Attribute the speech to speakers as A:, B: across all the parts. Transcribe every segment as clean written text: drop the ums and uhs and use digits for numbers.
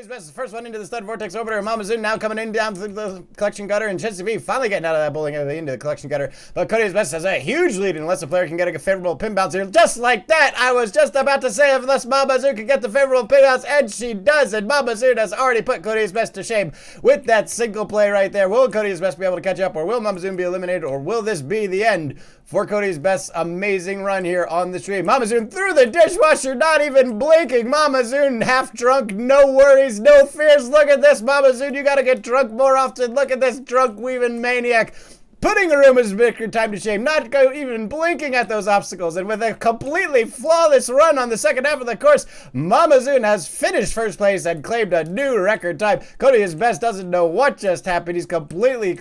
A: Cody's best is the first one into the stud vortex orbiter. MommaZoom now coming in down through the collection gutter, and Chance TV finally getting out of that bowling alley into the collection gutter. But Cody's best has a huge lead unless the player can get a favorable pin bounce here. Just like that, I was just about to say unless MommaZoom can get the favorable pin bounce, and she does. And MommaZoom has already put Cody's best to shame with that single play right there. Will Cody's best be able to catch up, or will MommaZoom be eliminated, or will this be the end for Cody's best amazing run here on the stream? MommaZoom through the dishwasher, not even blinking. MommaZoom half drunk, no worries, no fears. Look at this, MommaZoom. You gotta get drunk more often. Look at this drunk weaving maniac. Putting the room is record time to shame, not even blinking at those obstacles, and with a completely flawless run on the second half of the course, MommaZoom has finished first place and claimed a new record time. Cody, his best, doesn't know what just happened. He's completely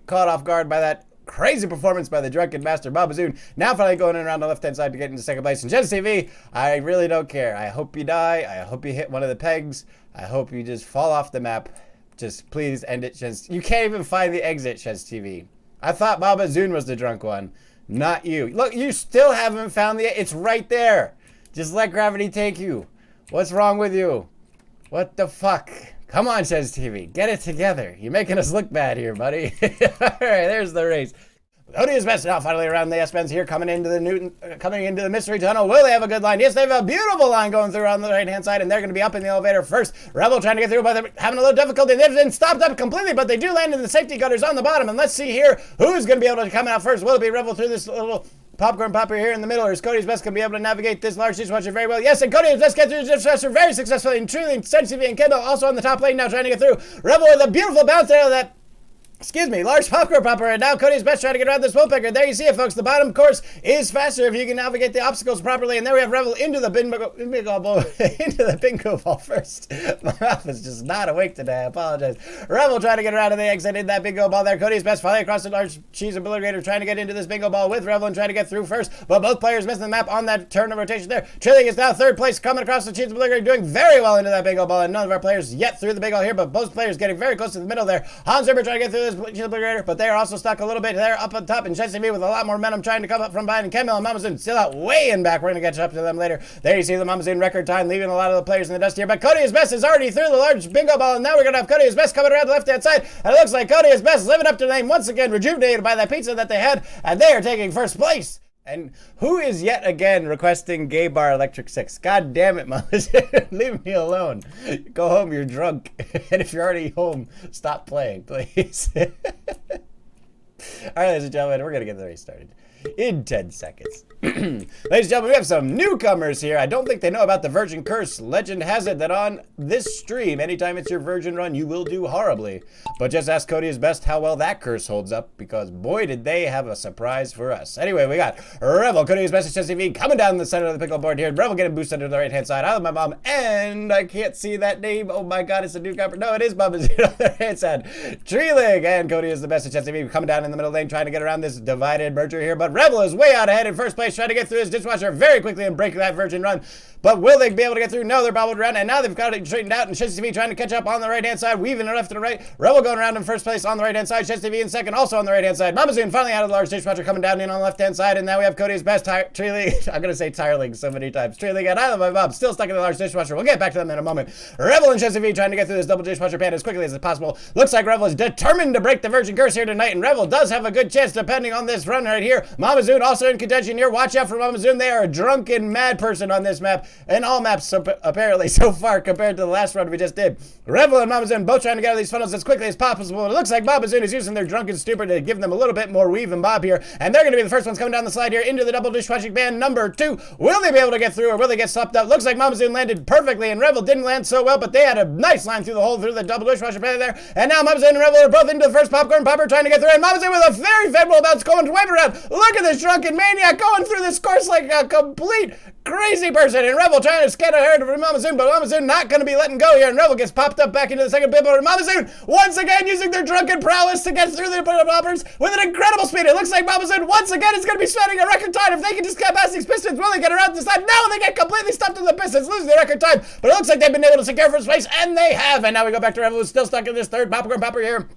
A: caught off guard by that crazy performance by the drunken master MommaZoom. Now finally going in around the left-hand side to get into second place. And Chance TV, I really don't care. I hope you die. I hope you hit one of the pegs. I hope you just fall off the map. Just please end it, Chance. You can't even find the exit, Chance TV. I thought MommaZoom was the drunk one, not you. Look, you still haven't found the... It's right there. Just let gravity take you. What's wrong with you? What the fuck? Come on, Chance TV. Get it together. You're making us look bad here, buddy. All right, there's the race. Cody is best now finally around the S-bends here, coming into the mystery tunnel. Will they have a good line? Yes, they have a beautiful line going through on the right-hand side, and they're going to be up in the elevator first. Rebel trying to get through, but they're having a little difficulty. They've been stopped up completely, but they do land in the safety gutters on the bottom. And let's see here who's going to be able to come out first. Will it be Rebel through this little popcorn popper here in the middle, or is Cody's best going to be able to navigate this large dishwasher very well? Yes, and Cody's best get through the dishwasher very successfully, and truly, Chance TV and Kendall also on the top lane now trying to get through. Rebel with a beautiful bounce out of that large popcorn popper, and now Cody's best trying to get around this woodpecker. There you see it, folks. The bottom course is faster if you can navigate the obstacles properly, and there we have Rebel into the bingo ball first. My mouth is just not awake today. I apologize. Rebel trying to get around to the exit in that bingo ball there. Cody's best finally across the large cheese obliterator trying to get into this bingo ball with Rebel and trying to get through first, but both players missing the map on that turn of rotation there. Trilling is now third place, coming across the cheese obliterator, doing very well into that bingo ball, and none of our players yet through the bingo here, but both players getting very close to the middle there. Hans Zimmer trying to get through this but they are also stuck a little bit there up on top, and Chance TV with a lot more momentum trying to come up from behind, and Kendall and MommaZoom still out way in back. We're going to catch up to them later. There you see the MommaZoom record time, leaving a lot of the players in the dust here, but Cody is best is already through the large bingo ball, and now we're going to have Cody is best coming around the left-hand side, and it looks like Cody is best living up to the name once again, rejuvenated by that pizza that they had, and they are taking first place. And who is yet again requesting Gay Bar Electric 6? God damn it, MommaZoom. Leave me alone. Go home, you're drunk. And if you're already home, stop playing, please. All right, ladies and gentlemen, we're going to get the race started in 10 seconds. Ladies and gentlemen, we have some newcomers here. I don't think they know about the Virgin Curse. Legend has it that on this stream, anytime it's your Virgin run, you will do horribly. But just ask Cody's best how well that curse holds up, because boy, did they have a surprise for us. Anyway, we got Rebel, Cody's best at Chance TV, coming down the center of the pickle board here. Rebel getting boosted to the right-hand side. I love my mom, and I can't see that name. Oh my God, it's a newcomer. No, it is MommaZoom on the right-hand side. Treeling, and Cody is the best at Chance TV, coming down in the middle lane, trying to get around this divided merger here. But Rebel is way out ahead in first place, trying to get through his dishwasher very quickly and break that Virgin run. But will they be able to get through? No, they're bobbled around, and now they've got it straightened out, and Chance TV trying to catch up on the right-hand side, weaving it left and right. Rebel going around in first place on the right-hand side, Chance TV in second, also on the right-hand side. MommaZoom finally out of the large dishwasher, coming down in on the left-hand side, and now we have Cody's best Treeling. I'm going to say Tireling so many times. Treeling and I love my mom, still stuck in the large dishwasher. We'll get back to them in a moment. Rebel and Chance TV trying to get through this double dishwasher pan as quickly as possible. Looks like Rebel is determined to break the Virgin Curse here tonight, and Rebel does have a good chance depending on this run right here. MommaZoom also in contention here. Watch out for MommaZoom. They are a drunken mad person on this map, and all maps apparently so far compared to the last run we just did. Rebel and MommaZoom both trying to get out of these funnels as quickly as possible. It looks like MommaZoom is using their drunken stupor to give them a little bit more weave and bob here, and they're going to be the first ones coming down the slide here into the double dishwashing ban number 2. Will they be able to get through, or will they get stopped up? Looks like MommaZoom landed perfectly, and Rebel didn't land so well, but they had a nice line through the hole through the double dishwasher pan there, and now MommaZoom and Rebel are both into the first popcorn popper trying to get through, and MommaZoom with a very favorable bounce going to wave around. Look at this drunken maniac going through this course like a complete crazy person, and Rebel trying to get ahead of MommaZoom, but MommaZoom not going to be letting go here, and Rebel gets popped up back into the second pinboard, and MommaZoom once again using their drunken prowess to get through the poppers with an incredible speed. It looks like MommaZoom once again is going to be setting a record time. If they can just get past these Pistons, will they get around this time? No, they get completely stuffed in the Pistons, losing the record time, but it looks like they've been able to secure first place, and they have, and now we go back to Rebel, who's still stuck in this third popcorn popper here.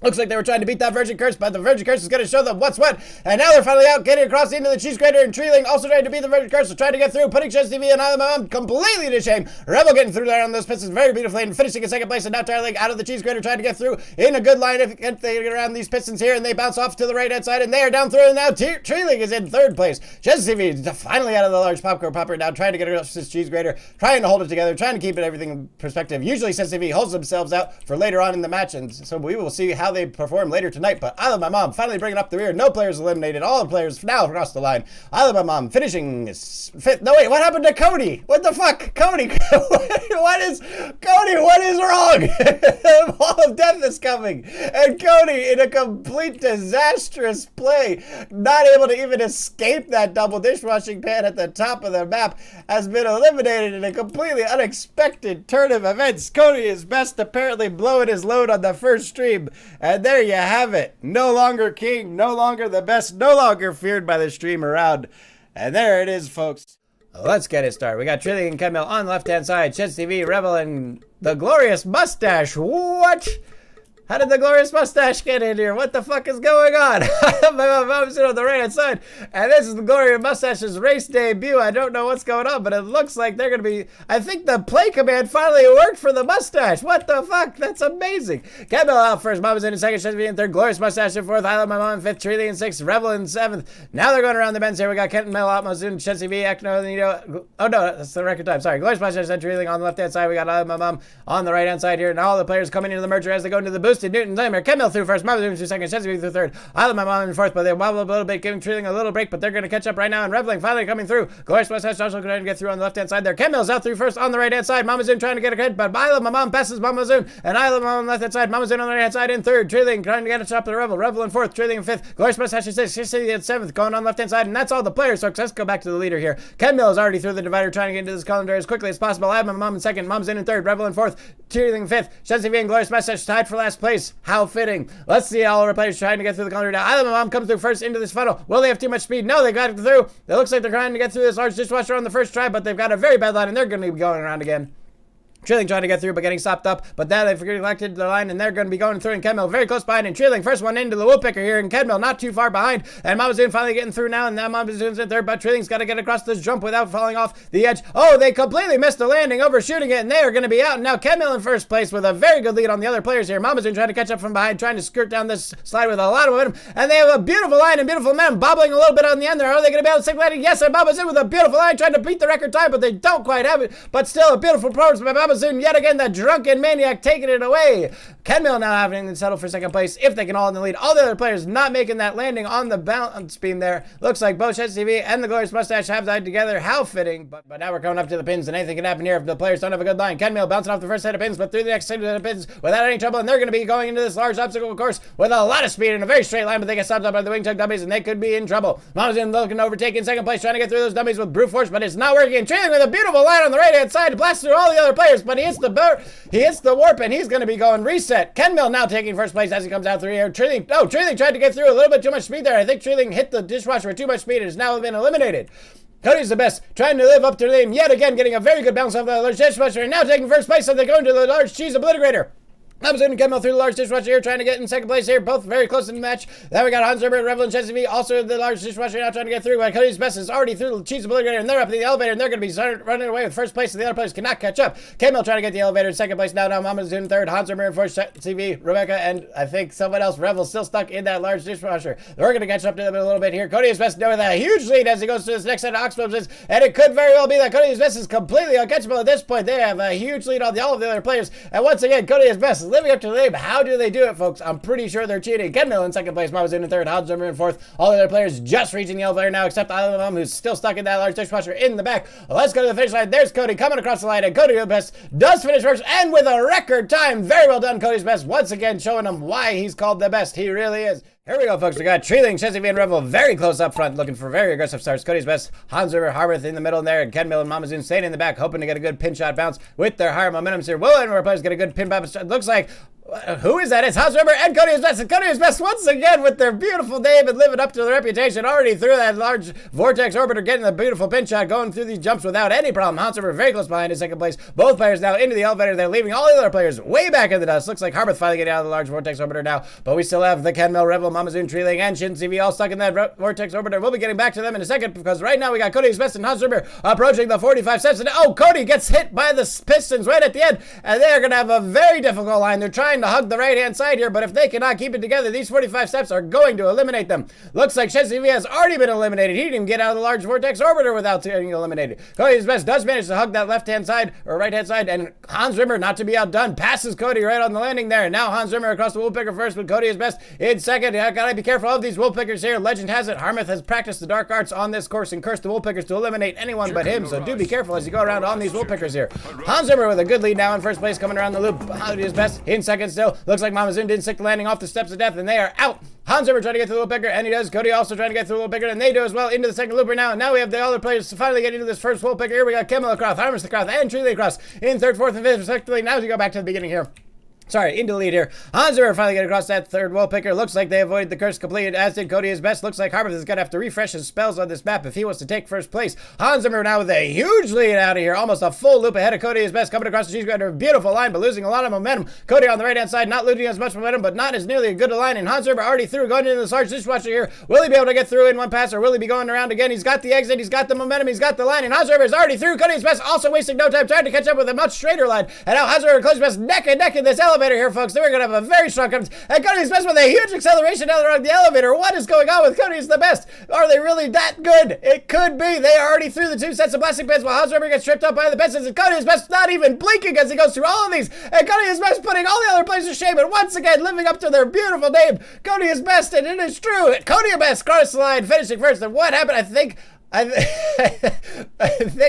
A: Looks like they were trying to beat that Virgin Curse, but the Virgin Curse is going to show them what's what. And now they're finally out, getting across into the Cheese Grater, and Treeling also trying to beat the Virgin Curse, so trying to get through, putting Chess TV and Island Mom completely to shame. Rebel getting through there on those pistons very beautifully and finishing in second place, and now Tyler out of the Cheese Grater trying to get through in a good line if they get around these pistons here, and they bounce off to the right-hand side, and they are down through, and now Treeling is in third place. Chess TV is finally out of the large popcorn popper, now trying to get across this Cheese Grater, trying to hold it together, trying to keep everything in perspective. Usually Chess TV holds themselves out for later on in the match, and so we will see how they perform later tonight, but I Love My Mom finally bringing up the rear. No players eliminated. All the players now across the line. I Love My Mom finishing fifth. No, wait, what happened to Kody? What the fuck? Cody, what is wrong? Wall of Death is coming. And Kody, in a complete disastrous play, not able to even escape that double dishwashing pan at the top of the map, has been eliminated in a completely unexpected turn of events. Kody is best apparently blowing his load on the first stream. And there you have it. No longer king, no longer the best, no longer feared by the stream around. And there it is, folks. Let's get it started. We got Trillian and Kendall on the left-hand side. Chess TV, Rebel, and the Glorious Mustache. What? How did the Glorious Mustache get in here? What the fuck is going on? My mom's on the right-hand side. And this is the Glorious Mustache's race debut. I don't know what's going on, but it looks like they're going to be... I think the play command finally worked for the Mustache. What the fuck? That's amazing. Kendall out first. Mama's in second. Chess TV in third. Glorious Mustache in fourth. I Love My Mom in fifth. Trillian in sixth. Rebel in seventh. Now they're going around the bends here. We got Kenton Mel out. MommaZoom, Chess TV, Ekno, oh no, that's the record time. Sorry. Glorious Mustache and Trillian on the left-hand side. We got I Love My Mom on the right-hand side here. And all the players coming into the merger as they go into the boosted Newton Limmer. Kendall through first, MommaZoom through second, Chess TV through third. I Love My Mom in fourth, but they wobble a little bit, giving Trillian a little break, but they're going to catch up right now, and Reveling finally coming through. Glorious Mustache also trying to get through on the left-hand side there. Kendall's out through first on the right-hand side. MommaZoom trying to get ahead, but I Love My Mom passes MommaZoom, and I Love My Mom on the left-hand side. MommaZoom on the right-hand side in third. Trillian trying to get a top of the Rebel. Rebel in fourth. Trillian in fifth. Glorious Mustache in sixth. Chess TV in seventh. Going on the left-hand side, and that's all the players, so let's go back to the leader here. Kendall is already through the divider, trying to get into this calendar as quickly as possible. I Love My Mom in second. Mom's in third. Rebel in fourth. Trillian in fifth. Chess TV and Glorious Mustache tied for last place. How fitting. Let's see all our players trying to get through the calendar now. I Love My Mom comes through first into this funnel. Will they have too much speed? No, they got it through. It looks like they're trying to get through this large dishwasher on the first try, but they've got a very bad line, and they're going to be going around again. Trilling trying to get through, but getting stopped up. But now they've collected the line, and they're going to be going through. And Kendall very close behind. And Trilling first one into the woodpecker here. And Kendall not too far behind. And MommaZoom finally getting through now. And now MommaZoom's in third. But Trilling's got to get across this jump without falling off the edge. Oh, they completely missed the landing, overshooting it. And they are going to be out. And now Kendall in first place with a very good lead on the other players here. MommaZoom trying to catch up from behind, trying to skirt down this slide with a lot of momentum. And they have a beautiful line and beautiful momentum, bobbling a little bit on the end there. Are they going to be able to stick landing? Yes, and MommaZoom with a beautiful line, trying to beat the record time, but they don't quite have it. But still a beautiful performance by MommaZoom yet again. That drunken maniac taking it away. Kendall now having to settle for second place if they can all in the lead. All the other players not making that landing on the balance beam there. Looks like both Chess TV and the Glorious Mustache have died together. How fitting. But now we're coming up to the pins, and anything can happen here if the players don't have a good line. Kendall bouncing off the first set of pins, but through the next set of pins without any trouble, and they're going to be going into this large obstacle course with a lot of speed in a very straight line, but they get stopped up by the wing chug dummies, and they could be in trouble. MommaZoom looking to overtake in second place, trying to get through those dummies with brute force, but it's not working. Trailing with a beautiful line on the right-hand side to blast through all the other players, but he hits the warp, and he's going to be going reset. Kendall now taking first place as he comes out through here. Trilling tried to get through a little bit too much speed there. I think Trilling hit the dishwasher with too much speed and has now been eliminated. Kody's the best, trying to live up to the name yet again, getting a very good bounce off the large dishwasher, and now taking first place as they go into the large cheese obliterator. MommaZoom and Kendall through the large dishwasher here, trying to get in second place here, both very close in the match. Then we got Hans Zimmer and Revel and Chess TV, also the large dishwasher now trying to get through. But Kody's best is already through the cheese obliterator, and they're up in the elevator, and they're going to be running away with first place, and the other players cannot catch up. Kendall trying to get the elevator in second place now. MommaZoom third, Hans Zimmer in fourth, Chess TV, Rebecca, and I think someone else, Revel, still stuck in that large dishwasher. We're going to catch up to them in a little bit here. Kody's best knowing that huge lead as he goes to this next set of oxbows, and it could very well be that Kody's best is completely uncatchable at this point. They have a huge lead on all of the other players, and once again, Kody's best is living up to the name. How do they do it, folks? I'm pretty sure they're cheating. Kendall in second place, MommaZoom in third, Hans Zimmer in fourth. All the other players just reaching the elevator now, except I Love My Mom, who's still stuck in that large dishwasher in the back. Let's go to the finish line. There's Kody coming across the line, and Kody the best does finish first, and with a record time. Very well done, Kody's best. Once again, showing him why he's called the best. He really is. Here we go, folks. We got Trilling, Chess TV, and Revel very close up front, looking for very aggressive starts. Kody's best, Hans Zimmer, Harmouth in the middle there, and Kendall and MommaZoom staying in the back, hoping to get a good pin shot bounce with their higher momentum here. Will and our players get a good pin bounce. It looks like Who is that? It's Hans Zimmer and Kody is best. And Kody is best once again with their beautiful name and living up to their reputation. Already through that large vortex orbiter, getting the beautiful pin shot, going through these jumps without any problem. Hans Zimmer very close behind in second place. Both players now into the elevator. They're leaving all the other players way back in the dust. Looks like Harmouth finally getting out of the large vortex orbiter now. But we still have the Kenmel, Revel, MommaZoom, Treeling, and Shin CV all stuck in that vortex orbiter. We'll be getting back to them in a second because right now we got Kody is best and Hans Zimmer approaching the 45 steps. And oh, Kody gets hit by the Pistons right at the end. And they're going to have a very difficult line. They're trying to hug the right-hand side here, but if they cannot keep it together, these 45 steps are going to eliminate them. Looks like Shin CV has already been eliminated. He didn't even get out of the large vortex orbiter without getting eliminated. Kody is best does manage to hug that left-hand side or right-hand side, and Hans Zimmer, not to be outdone, passes Kody right on the landing there. And now Hans Zimmer across the woolpicker first, but Kody is best in second. I gotta be careful of these woolpickers here. Legend has it, Harmouth has practiced the dark arts on this course and cursed the woolpickers to eliminate anyone but him, so do be careful as you go around on these woolpickers here. Hans Zimmer with a good lead now in first place, coming around the loop. Kody is best in second still. Looks like MommaZoom didn't stick the landing off the steps of death, and they are out. Hans Zimmer trying to get through the woolpicker, and he does. Kody also trying to get through the woolpicker, and they do as well into the second looper now. And now we have the other players to finally get into this first woolpicker. Here we got Kimmel across, Harmouth across, and Treeley across in third, fourth, and fifth respectively. Now as you go back to the beginning here. Sorry, into the lead here. Hans Zimmer finally get across that third woolpicker. Looks like they avoided the curse completely, as did Kody is best. Looks like Harmouth is going to have to refresh his spells on this map if he wants to take first place. Hans Zimmer now with a huge lead out of here. Almost a full loop ahead of Kody is best. Coming across the cheese grater. Beautiful line, but losing a lot of momentum. Kody on the right-hand side, not losing as much momentum, but not as nearly a good a line. And Hans Zimmer already through, going into this large dishwasher here. Will he be able to get through in one pass, or will he be going around again? He's got the exit, he's got the momentum, he's got the line, and Hans Zimmer is already through. Kody is best, also wasting no time, trying to catch up with a much straighter line. And now Hans Zimmer and Kody is best neck and neck in this elevator here, folks. They're going to have a very strong comes, and Kody is best with a huge acceleration down around the elevator. What is going on with Kody is the best? Are they really that good? It could be. They are already through the two sets of plastic pins while Hans Zimmer gets tripped up by the Pistons, and Kody is best not even blinking as he goes through all of these, and Kody is best putting all the other players to shame, and once again living up to their beautiful name. Kody is best, and it is true. Kody is best cross the line, finishing first. And what happened? I think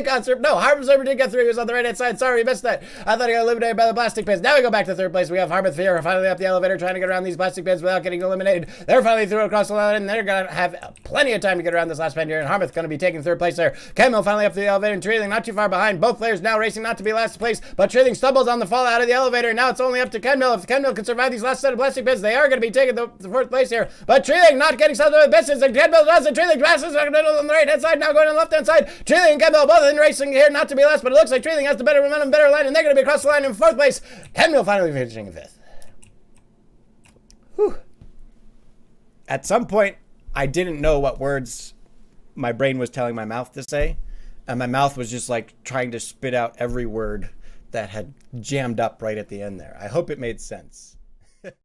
A: Hans Zimmer, no, Harmouth Zimmer did get through. He was on the right-hand side. Sorry, he missed that. I thought he got eliminated by the plastic pins. Now we go back to third place. We have Harmouth here finally up the elevator, trying to get around these plastic pins without getting eliminated. They're finally through across the line, and they're going to have plenty of time to get around this last pin here, and Harmouth going to be taking third place there. Kenmel finally up the elevator, and Treeling not too far behind. Both players now racing not to be last place, but Treeling stumbles on the fall out of the elevator, and now it's only up to Kenmel. If Kenmel can survive these last set of plastic pins, they are going to be taking the fourth place here. But Treeling not getting some of the business, and Kenmel does, and Treeling passes on the right-hand side, now going on the left-hand side. Treeling and Kenmel both in racing here, not to be last, but it looks like Treeling has the better momentum, better line, and they're going to be across the line in fourth place. Kenmel finally finishing in fifth. Whew. At some point, I didn't know what words my brain was telling my mouth to say, and my mouth was just like trying to spit out every word that had jammed up right at the end there. I hope it made sense.